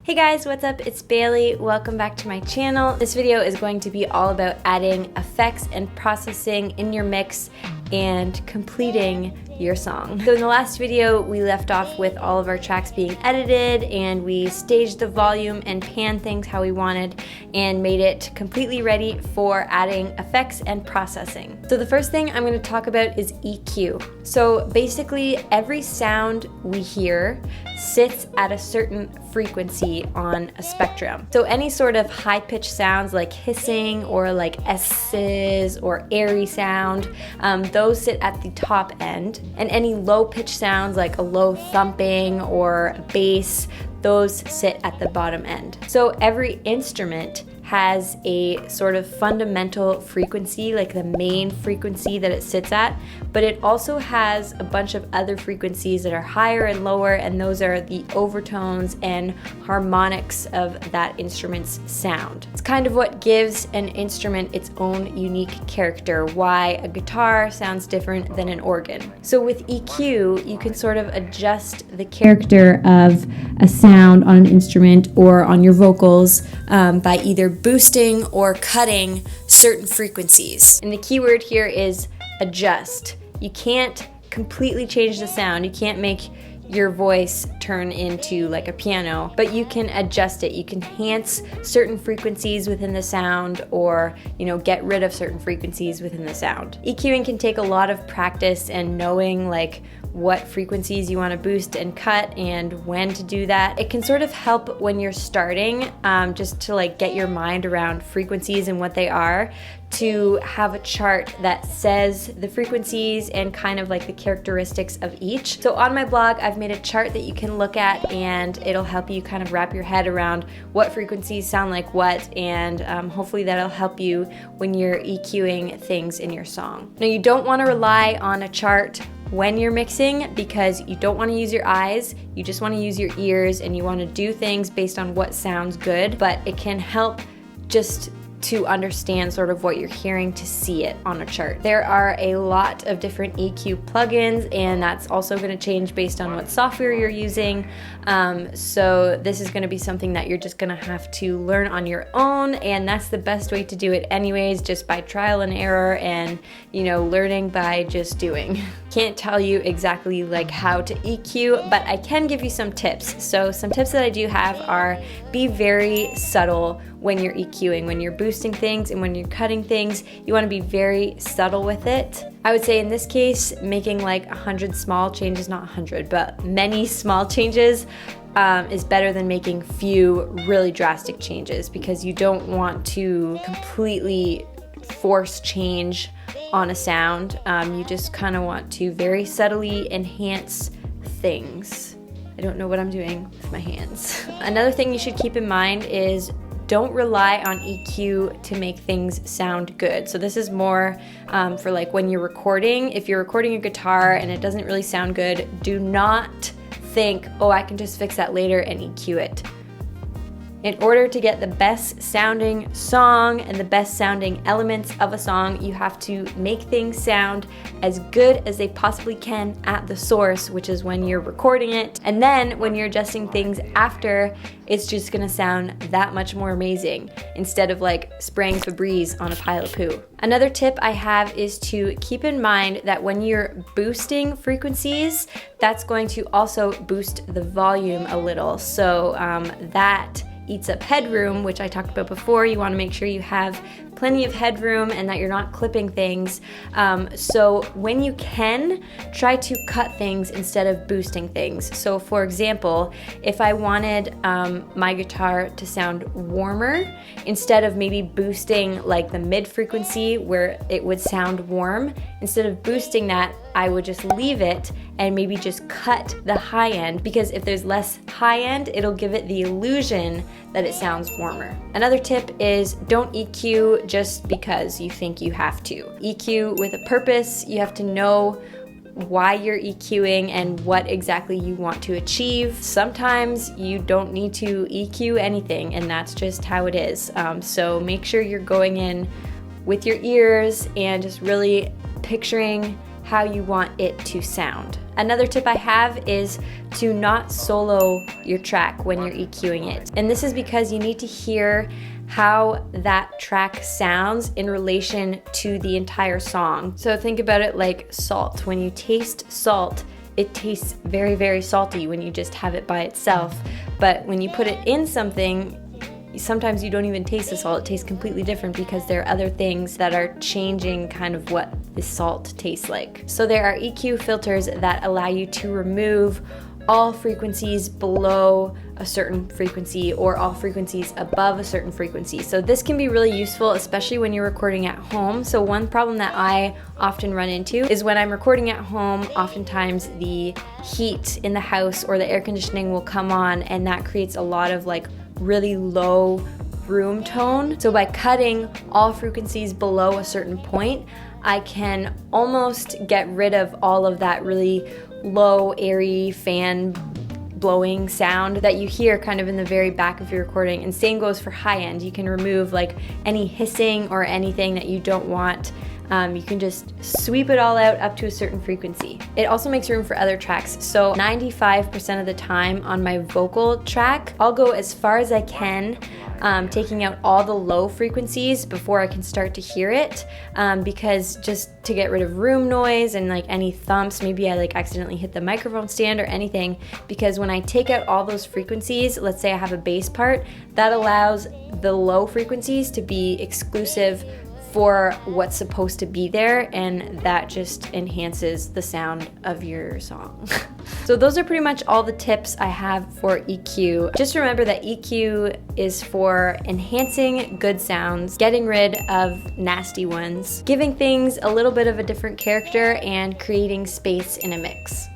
Hey guys, what's up? It's Bailey. Welcome back to my channel. This video is going to be all about adding effects and processing in your mix and completing your song. So in the last video, we left off with all of our tracks being edited and we staged the volume and panned things how we wanted and made it completely ready for adding effects and processing. So the first thing I'm going to talk about is EQ. So basically every sound we hear sits at a certain frequency on a spectrum. So any sort of high-pitched sounds like hissing or like S's or airy sound, those sit at the top end. And any low-pitched sounds like a low thumping or bass, those sit at the bottom end. So every instrument has a sort of fundamental frequency, like the main frequency that it sits at, but it also has a bunch of other frequencies that are higher and lower, and those are the overtones and harmonics of that instrument's sound. It's kind of what gives an instrument its own unique character, why a guitar sounds different than an organ. So with EQ, you can sort of adjust the character of a sound on an instrument or on your vocals by either boosting or cutting certain frequencies. And the key word here is adjust. You can't completely change the sound. You can't make your voice turn into like a piano, but you can adjust it. You can enhance certain frequencies within the sound or, get rid of certain frequencies within the sound. EQing can take a lot of practice and knowing like what frequencies you want to boost and cut and when to do that. It can sort of help when you're starting, just to like get your mind around frequencies and what they are, to have a chart that says the frequencies and kind of like the characteristics of each. So on my blog, I've made a chart that you can look at and it'll help you kind of wrap your head around what frequencies sound like what, and hopefully that'll help you when you're EQing things in your song. Now, you don't want to rely on a chart when you're mixing because you don't want to use your eyes, you just want to use your ears and you want to do things based on what sounds good, but it can help just to understand sort of what you're hearing to see it on a chart. There are a lot of different EQ plugins, and that's also going to change based on what software you're using. So this is going to be something that you're just going to have to learn on your own, and that's the best way to do it anyways, just by trial and error and, learning by just doing. Can't tell you exactly like how to EQ, but I can give you some tips. So some tips that I do have are be very subtle when you're EQing. When you're boosting things and when you're cutting things, you want to be very subtle with it. I would say in this case, making like 100 small changes, not 100, but many small changes is better than making few really drastic changes, because you don't want to completely force change on a sound. You just kind of want to very subtly enhance things. I don't know what I'm doing with my hands. Another thing you should keep in mind is don't rely on EQ to make things sound good. So this is more for like when you're recording. If you're recording a guitar and it doesn't really sound good, do not think, oh, I can just fix that later and EQ it. In order to get the best sounding song and the best sounding elements of a song, you have to make things sound as good as they possibly can at the source, which is when you're recording it. And then when you're adjusting things after, it's just gonna sound that much more amazing instead of like spraying Febreze on a pile of poo. Another tip I have is to keep in mind that when you're boosting frequencies, that's going to also boost the volume a little. So that eats up headroom, which I talked about before. You want to make sure you have plenty of headroom and that you're not clipping things. So when you can, try to cut things instead of boosting things. So for example, if I wanted my guitar to sound warmer, instead of maybe boosting like the mid frequency where it would sound warm, instead of boosting that, I would just leave it and maybe just cut the high end, because if there's less high end, it'll give it the illusion that it sounds warmer. Another tip is don't EQ just because you think you have to. EQ with a purpose. You have to know why you're EQing and what exactly you want to achieve. Sometimes you don't need to EQ anything, and that's just how it is. So make sure you're going in with your ears and just really picturing how you want it to sound. Another tip I have is to not solo your track when you're EQing it. And this is because you need to hear how that track sounds in relation to the entire song. So think about it like salt. When you taste salt, it tastes very, very salty when you just have it by itself. But when you put it in something, sometimes you don't even taste the salt. It tastes completely different because there are other things that are changing kind of what the salt tastes like. So there are EQ filters that allow you to remove all frequencies below a certain frequency or all frequencies above a certain frequency. So this can be really useful, especially when you're recording at home. So one problem that I often run into is when I'm recording at home, oftentimes the heat in the house or the air conditioning will come on, and that creates a lot of like really low room tone. So by cutting all frequencies below a certain point, I can almost get rid of all of that really low, airy, fan blowing sound that you hear kind of in the very back of your recording. And same goes for high end. You can remove like any hissing or anything that you don't want. You can just sweep it all out up to a certain frequency. It also makes room for other tracks. So 95% of the time on my vocal track, I'll go as far as I can, taking out all the low frequencies before I can start to hear it, because just to get rid of room noise and like any thumps, maybe I like accidentally hit the microphone stand or anything, because when I take out all those frequencies, let's say I have a bass part, that allows the low frequencies to be exclusive for what's supposed to be there, and that just enhances the sound of your song. So those are pretty much all the tips I have for EQ. Just remember that EQ is for enhancing good sounds, getting rid of nasty ones, giving things a little bit of a different character, and creating space in a mix.